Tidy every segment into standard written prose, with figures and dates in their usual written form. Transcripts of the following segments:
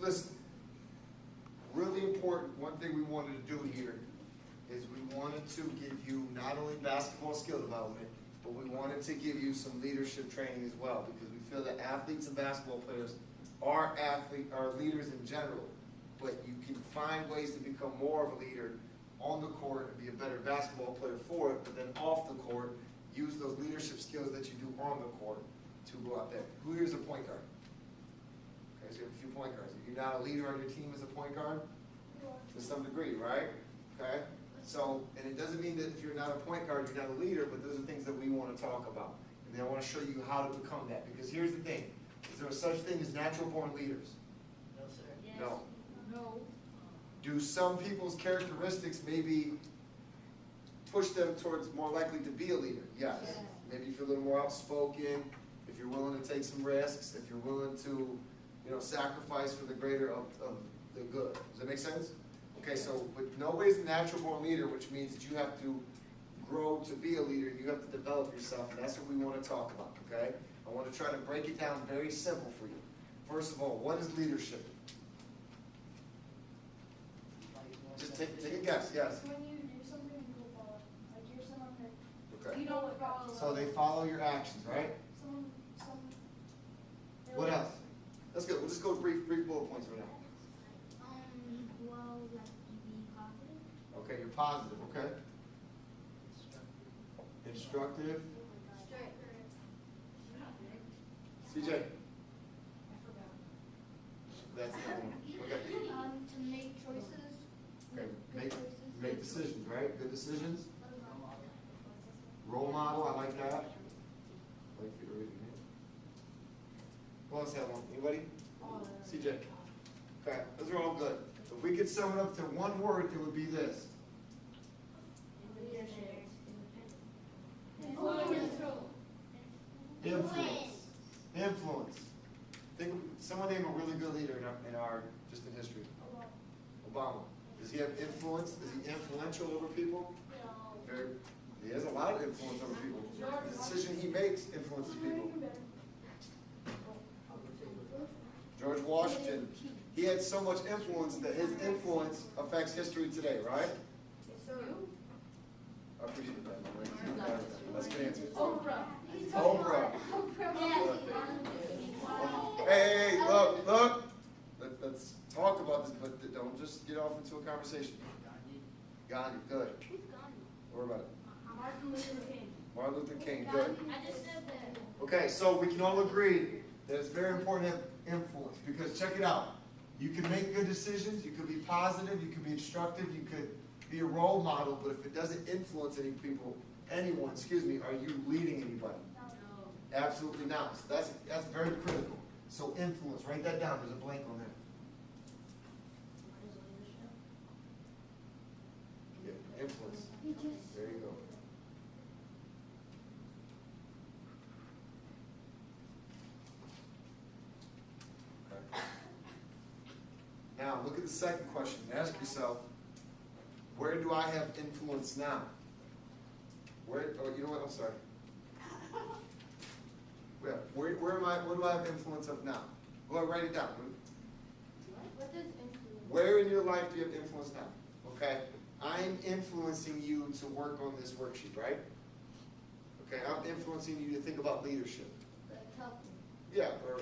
listen, really important, one thing we wanted to do here is we wanted to give you not only basketball skill development, but we wanted to give you some leadership training as well, because we feel that athletes and basketball players are leaders in general, but you can find ways to become more of a leader on the court and be a better basketball player for it, but then off the court, use those leadership skills that you do on the court to go out there. Who here is a point guard? Okay, so you have a few point guards. Are you not a leader on your team as a point guard? To some degree, right? Okay? So, and it doesn't mean that if you're not a point guard, you're not a leader, but those are things that we want to talk about. And then I want to show you how to become that. Because here's the thing. Is there such thing as natural born leaders? No, sir. Yes. No. No. Do some people's characteristics maybe push them towards more likely to be a leader? Yes. Yes. Maybe if you're a little more outspoken, if you're willing to take some risks, if you're willing to, sacrifice for the greater of the good. Does that make sense? Okay, so but no way is a natural born leader, which means that you have to grow to be a leader. You have to develop yourself, and that's what we want to talk about, okay? I want to try to break it down very simple for you. First of all, what is leadership? Just take a guess, yes. When you do something, people follow. Like you're someone that Okay. you don't follow. So they follow your actions, right? Some. What else? That's good. We'll just go brief bullet points right now. Well, like you be positive. Okay, you're positive, okay? Instructive. Straight. CJ, I forgot. that's the one. Okay. To make choices. Okay. Good choices. Make decisions, right? Good decisions. Role model, I like that. Wait for you to raise your hand. Who else had one? Anybody? CJ. Okay, those are all good. If we could sum it up to one word, it would be this. Influence. Influence. Think of someone name a really good leader just in history. Obama. Does he have influence? Is he influential over people? He has a lot of influence over people. The decision he makes influences people. George Washington, he had so much influence that his influence affects history today, right? I appreciate that. That's a good answer. Oprah. Oprah. Hey, look. Let's talk about this, but don't just get off into a conversation. Gandhi, good. What about it? Martin Luther King. Martin Luther King, good. I just said that. Okay, so we can all agree that it's very important to have influence, because check it out. You can make good decisions, you could be positive, you could be instructive, you could be a role model, but if it doesn't influence anyone, are you leading anybody? No. Absolutely not. So that's very critical. So influence, write that down, there's a blank on there. Yeah, influence. There you go. Okay. Now, look at the second question. Ask yourself, where do I have influence now? You know what? I'm sorry. Where do I have influence of now? Go ahead, write it down. What does influence? Where in your life do you have influence now? Okay, I'm influencing you to work on this worksheet, right? Okay, I'm influencing you to think about leadership. Like helping. Yeah, or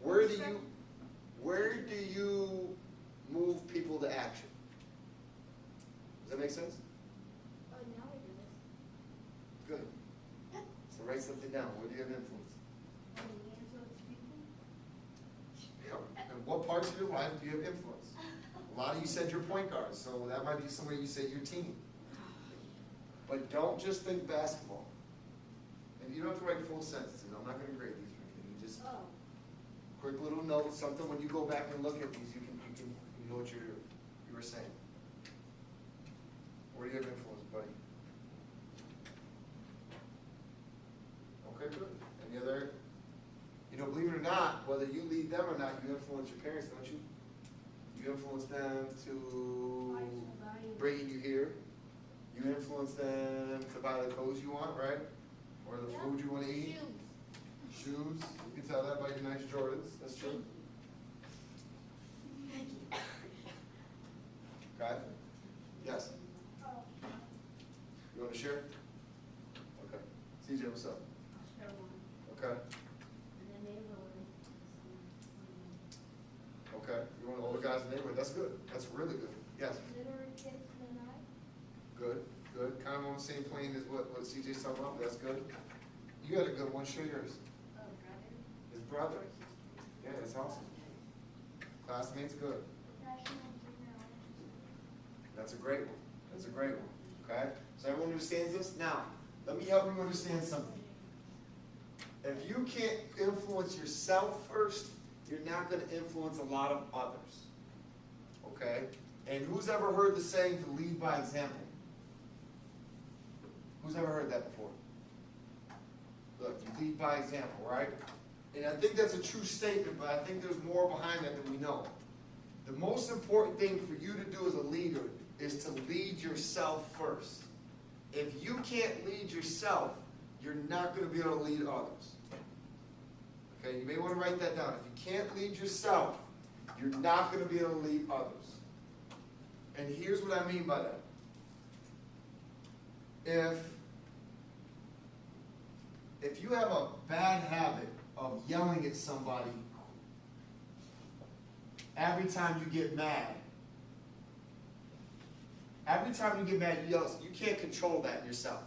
where do you move people to action? Does that make sense? Oh, now we do this. Good. So write something down. Where do you have influence? Oh, we influence people. And what parts of your life do you have influence? A lot of you said you're point guards, so that might be somewhere you say your team. But don't just think basketball. And you don't have to write full sentences. I'm not going to grade these or anything. You just quick little notes, something when you go back and look at these, you know what you were saying. Where do you have influence, buddy? Okay, good. Any other? Believe it or not, whether you lead them or not, you influence your parents, don't you? You influence them to bringing you here. You influence them to buy the clothes you want, right? Or the food you want to eat. Shoes. You can tell that by your nice Jordans. That's true. what's up? Share one. Okay, And then neighborhood. okay. You want all the guys in the neighborhood, that's good, that's really good. Yes, Literary kids in the night. good, good. Kind of on the same plane as what CJ's talking about, that's good. You had a good one, share yours. Oh, brother. His brother. Yeah, that's awesome. Classmates, good. National Junior Olympics. That's a great one. That's a great one. Okay? So everyone understands this? Now, let me help you understand something. If you can't influence yourself first, you're not going to influence a lot of others. Okay? And who's ever heard the saying to lead by example? Who's ever heard that before? Look, you lead by example, right? And I think that's a true statement, but I think there's more behind that than we know. The most important thing for you to do as a leader is to lead yourself first. If you can't lead yourself, you're not going to be able to lead others. Okay, you may want to write that down. If you can't lead yourself, you're not going to be able to lead others. And here's what I mean by that. If you have a bad habit of yelling at somebody every time you get mad, you yell, you can't control that in yourself.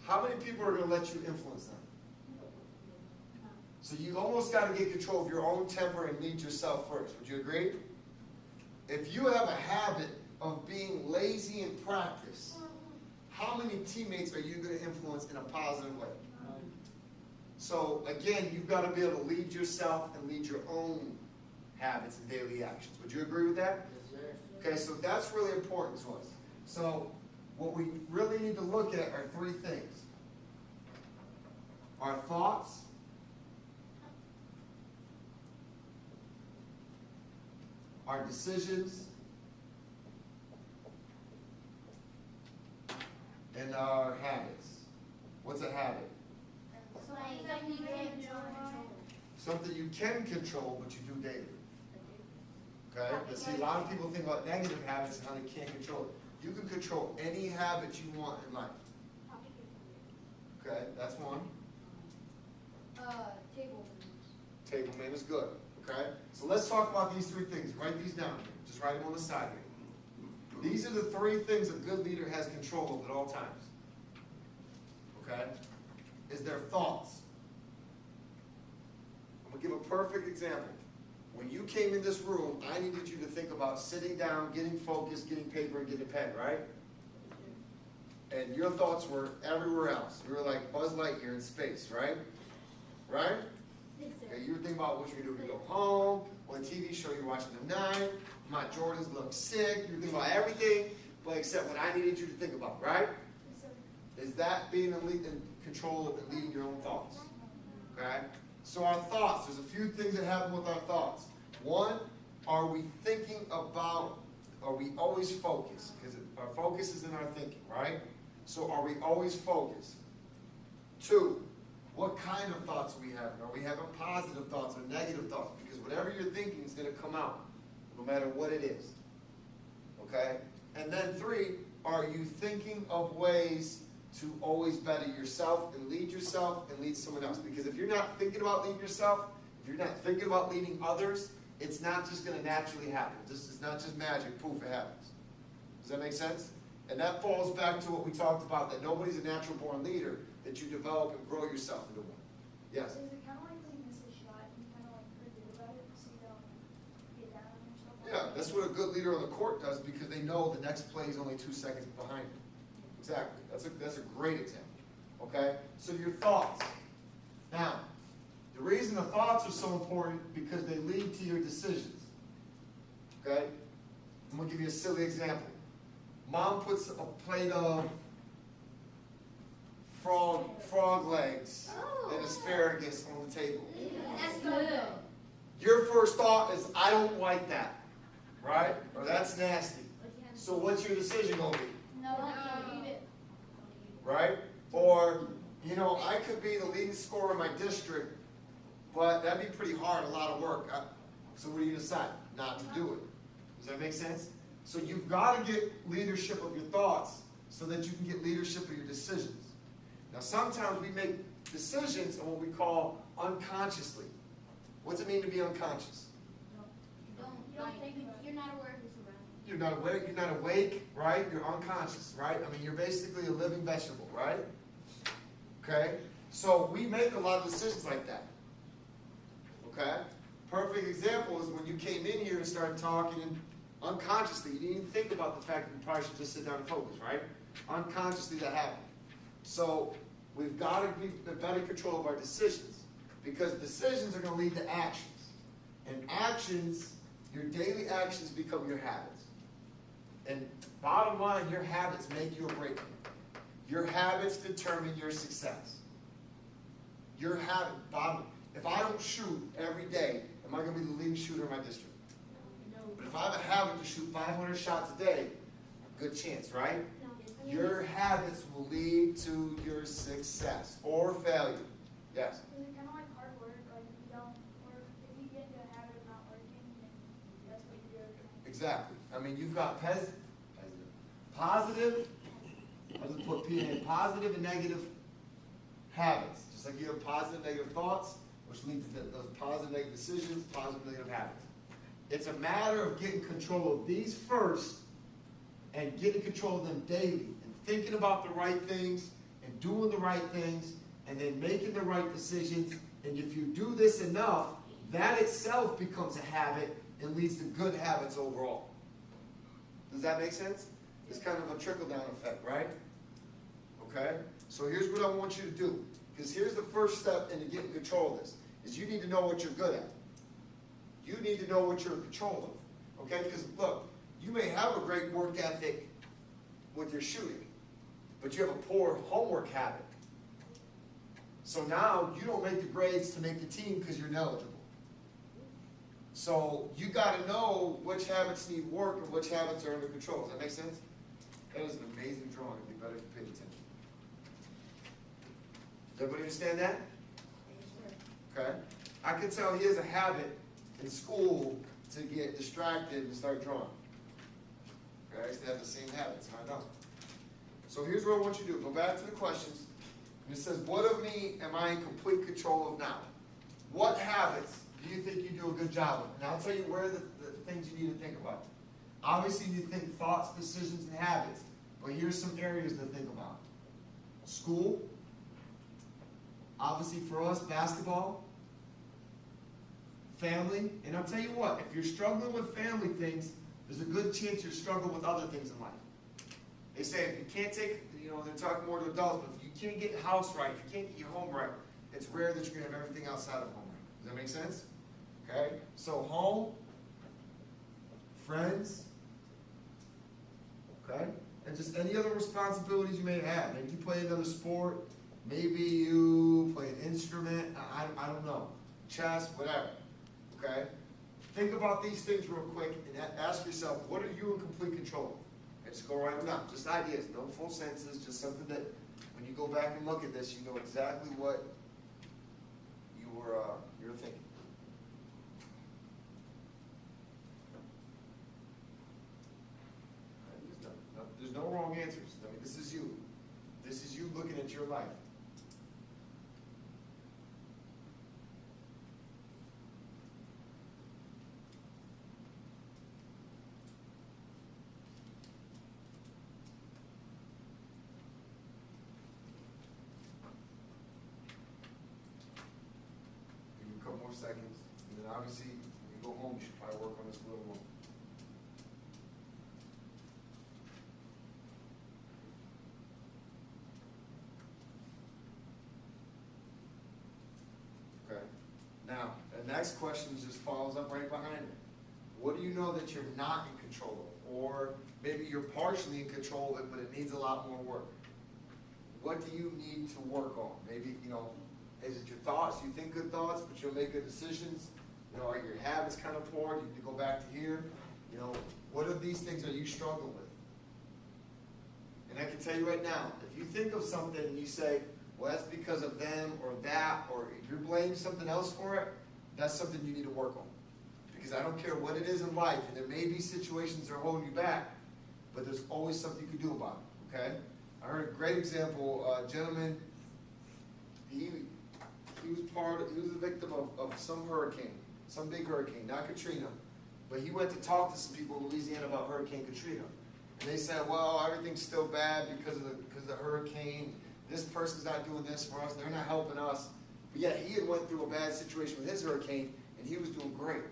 How many people are going to let you influence them? So you almost got to get control of your own temper and lead yourself first. Would you agree? If you have a habit of being lazy in practice, how many teammates are you going to influence in a positive way? So again, you've got to be able to lead yourself and lead your own habits and daily actions. Would you agree with that? Yes, sir. Okay, so that's really important to us. So what we really need to look at are three things. Our thoughts, our decisions, and our habits. What's a habit? Something you can't control. Something you can control, but you do daily. Okay? But see, a lot of people think about negative habits and how they can't control it. You can control any habit you want in life. Okay? That's one. Table. Table man is good. Okay? So let's talk about these three things. Write these down here. Just write them on the side here. These are the three things a good leader has control of at all times. Okay? Is their thoughts. I'm going to give a perfect example. When you came in this room, I needed you to think about sitting down, getting focused, getting paper, and getting a pen, right? And your thoughts were everywhere else. You were like Buzz Lightyear in space, right? Right? Okay, you were thinking about what you're going to do when you go home, what TV show you're watching tonight, my Jordans look sick. You were thinking about everything, but except what I needed you to think about, right? Is that being in control of and leading your own thoughts? Okay? So our thoughts, there's a few things that happen with our thoughts. One, are we thinking about, are we always focused? Because our focus is in our thinking, right? So are we always focused? Two, what kind of thoughts are we having? Are we having positive thoughts or negative thoughts? Because whatever you're thinking is going to come out, no matter what it is. Okay? And then three, are you thinking of ways to always better yourself and lead someone else? Because if you're not thinking about leading yourself, if you're not thinking about leading others, it's not just going to naturally happen. It's not just magic, poof, it happens. Does that make sense? And that falls back to what we talked about, that nobody's a natural born leader, that you develop and grow yourself into one. Yes? Is it kind of like when you miss a shot and you kind of like forget about it so you don't get down on yourself? Yeah, that's what a good leader on the court does, because they know the next play is only 2 seconds behind it. Exactly. That's a great example. Okay? So your thoughts. Now, the reason the thoughts are so important because they lead to your decisions. Okay? I'm going to give you a silly example. Mom puts a plate of frog legs and asparagus on the table. That's good. Your first thought is, I don't like that. Right? Or that's nasty. So what's your decision going to be? No, don't eat it. Right? Or, you know, I could be the leading scorer in my district, but that'd be pretty hard, a lot of work. So what do you decide? Not to do it. Does that make sense? So you've got to get leadership of your thoughts so that you can get leadership of your decisions. Now sometimes we make decisions on what we call unconsciously. What's it mean to be unconscious? You don't think about it. You're not aware who's around. You're not awake, right? You're unconscious, right? I mean, you're basically a living vegetable, right? Okay? So we make a lot of decisions like that. Okay? Perfect example is when you came in here and started talking and unconsciously, you didn't even think about the fact that you probably should just sit down and focus, right? Unconsciously that happened. So we've got to be in better control of our decisions because decisions are going to lead to actions. And actions, your daily actions become your habits. And bottom line, your habits make you or break you. Your habits determine your success. Your habit, if I don't shoot every day, am I going to be the leading shooter in my district? But if I have a habit to shoot 500 shots a day, good chance, right? Your habits will lead to your success or failure. Yes? Is it kind of like hard work? Like if you don't work, if you get into a habit of not working, then that's what you do. Exactly. I mean, you've got positive, I'll just put P in, positive and negative habits. Just like you have positive and negative thoughts, which leads to those positive and negative decisions, positive and negative habits. It's a matter of getting control of these first and getting control of them daily and thinking about the right things and doing the right things and then making the right decisions. And if you do this enough, that itself becomes a habit and leads to good habits overall. Does that make sense? It's kind of a trickle-down effect, right? Okay? So here's what I want you to do. Because here's the first step into getting control of this, is you need to know what you're good at. You need to know what you're in control of. Okay? Because look, you may have a great work ethic with your shooting, but you have a poor homework habit. So now you don't make the grades to make the team because you're ineligible. So you got to know which habits need work and which habits are under control. Does that make sense? That is an amazing drawing. It'd be better if you paid attention. Does everybody understand that? Okay. I can tell he has a habit in school to get distracted and start drawing. Okay, I used to have the same habits, and I don't. So here's what I want you to do. Go back to the questions. And it says, what of me am I in complete control of now? What habits do you think you do a good job of? And I'll tell you where the things you need to think about. Obviously, you think thoughts, decisions, and habits. But here's some areas to think about. School. Obviously, for us, basketball. Family. And I'll tell you what, if you're struggling with family things, there's a good chance you're struggling with other things in life. They say if you can't take, they're talking more to adults, but if you can't get the house right, if you can't get your home right, it's rare that you're going to have everything outside of home right. Does that make sense? Okay? So home, friends, okay? And just any other responsibilities you may have. Maybe you play another sport, maybe you play an instrument, I don't know, chess, whatever, okay? Think about these things real quick and ask yourself, what are you in complete control of? And just go write them down. Just ideas, no full sentences, just something that when you go back and look at this, you know exactly what you're thinking. There's no wrong answers. I mean, this is you. This is you looking at your life. Give you a couple more seconds. And then obviously, when you go home, you should probably work on this a little more. Now, the next question just follows up right behind it. What do you know that you're not in control of? Or maybe you're partially in control of it, but it needs a lot more work. What do you need to work on? Maybe, is it your thoughts? You think good thoughts, but you'll make good decisions? Are your habits kind of poor? Do you need to go back to here? What of these things are you struggling with? And I can tell you right now, if you think of something and you say, well, that's because of them or that, or if you're blaming something else for it, that's something you need to work on. Because I don't care what it is in life, and there may be situations that are holding you back, but there's always something you can do about it, okay? I heard a great example, a gentleman he was a victim of some hurricane, some big hurricane, not Katrina, but he went to talk to some people in Louisiana about Hurricane Katrina. And they said, well, everything's still bad because of the hurricane. This person's not doing this for us. They're not helping us. But yet he had went through a bad situation with his hurricane, and he was doing great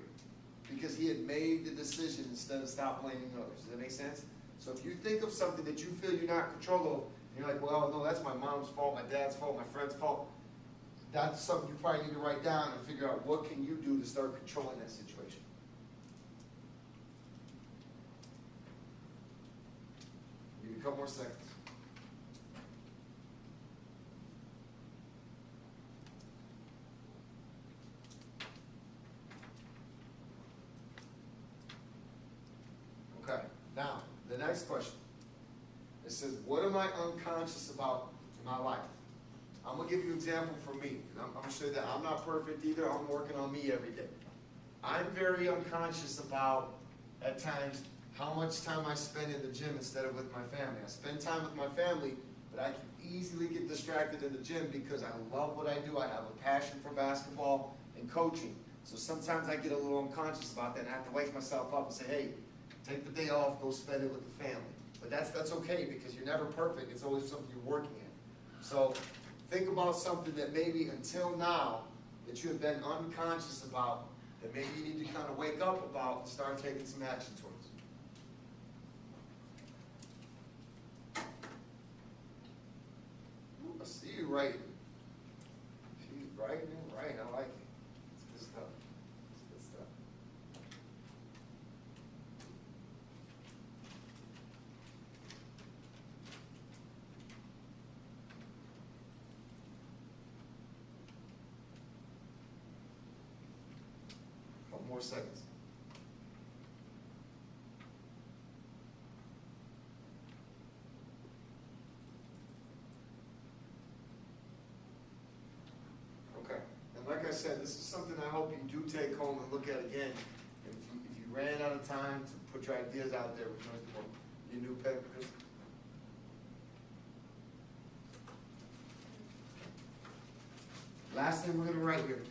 because he had made the decision instead of stop blaming others. Does that make sense? So if you think of something that you feel you're not in control of, and you're like, well, no, that's my mom's fault, my dad's fault, my friend's fault, that's something you probably need to write down and figure out what can you do to start controlling that situation. Give me a couple more seconds. Okay, now, the next question. It says, what am I unconscious about in my life? I'm going to give you an example for me. I'm going to show you that I'm not perfect either. I'm working on me every day. I'm very unconscious about, at times, how much time I spend in the gym instead of with my family. I spend time with my family, but I can easily get distracted in the gym because I love what I do. I have a passion for basketball and coaching. So sometimes I get a little unconscious about that and I have to wake myself up and say, hey, take the day off, go spend it with the family. But that's okay because you're never perfect. It's always something you're working in. So think about something that maybe until now that you have been unconscious about that maybe you need to kind of wake up about and start taking some action towards. Ooh, I see you writing. She's writing and writing. I like it. It's good stuff. It's good stuff. Couple more seconds. Okay, and like I said, this is something I hope you do take home and look at again. And if you ran out of time to put your ideas out there, we can always do your new pen, Chris. Last thing we're going to write here.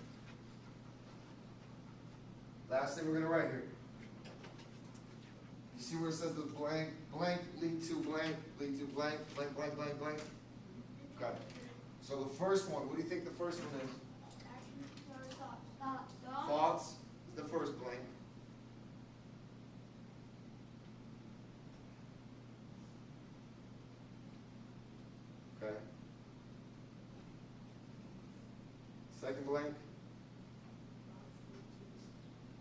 Last thing we're going to write here. You see where it says the blank, blank, lead to blank, lead to blank, blank, blank, blank, blank? Got it. So the first one, what do you think the first one is? Thoughts is the first blank. Okay. Second blank.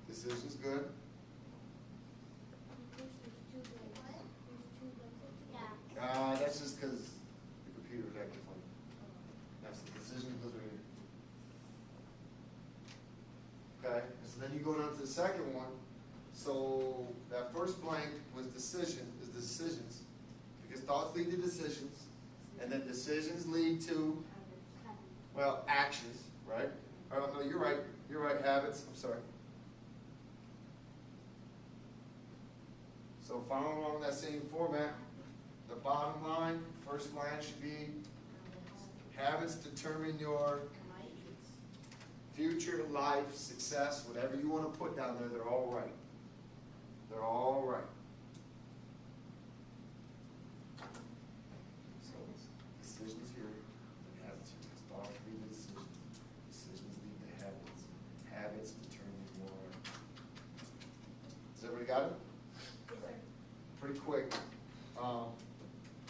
Decision's good. That's just because the computer's acting funny. That's the decision goes right here. Okay, so then you go down to the second one. So that first blank was decisions, because thoughts lead to decisions, and then decisions lead to, well, actions, right? Oh, no, you're right, habits, I'm sorry. So following along that same format, the bottom line, first line should be, habits determine your future life, success, whatever you want to put down there, they're all right. They're all right. So, decisions here, habits here. Thoughts lead to decisions. Decisions lead to habits. Habits determine your. Has everybody got it? Yes, sir. Pretty quick.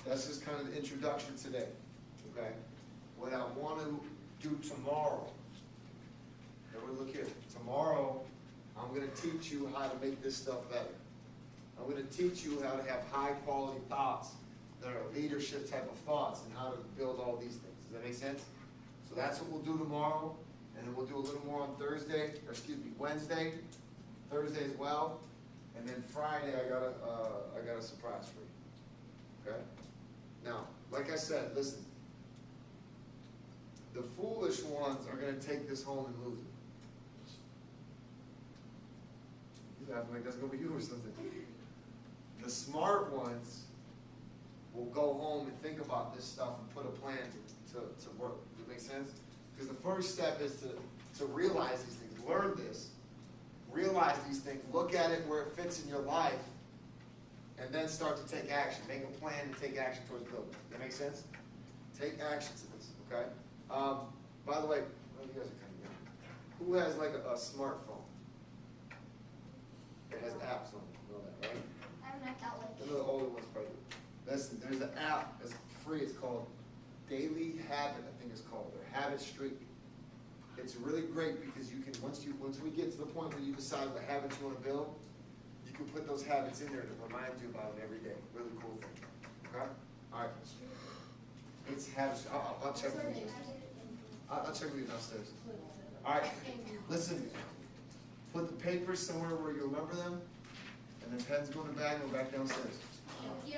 That's just kind of the introduction today. Okay? What I want to do tomorrow. Everybody look here. Tomorrow, I'm going to teach you how to make this stuff better. I'm going to teach you how to have high quality thoughts that are leadership type of thoughts and how to build all these things. Does that make sense? So that's what we'll do tomorrow, and then we'll do a little more on Wednesday, Thursday as well, and then Friday I got a surprise for you. Okay? Now, like I said, listen. The foolish ones are going to take this home and lose it. You laughing like that's going to be you or something. The smart ones will go home and think about this stuff and put a plan to work. Does that make sense? Because the first step is to realize these things, learn this, realize these things, look at it where it fits in your life, and then start to take action. Make a plan to take action towards building. That make sense? Take action to this, okay? By the way, well, you guys are kind of young. Who has like a smartphone? It has apps on it. You know that, right? I haven't had that One of the older ones probably. Listen, there's an app that's free. It's called Daily Habit, I think it's called, or Habit Streak. It's really great because you can once we get to the point where you decide what habits you want to build, you can put those habits in there to remind you about it every day. Really cool thing. Okay? All right. It's habits. I'll check with you. I'll check with you downstairs. All right. Listen. Put the papers somewhere where you remember them, and the pens go in the bag and go back downstairs. Thank you.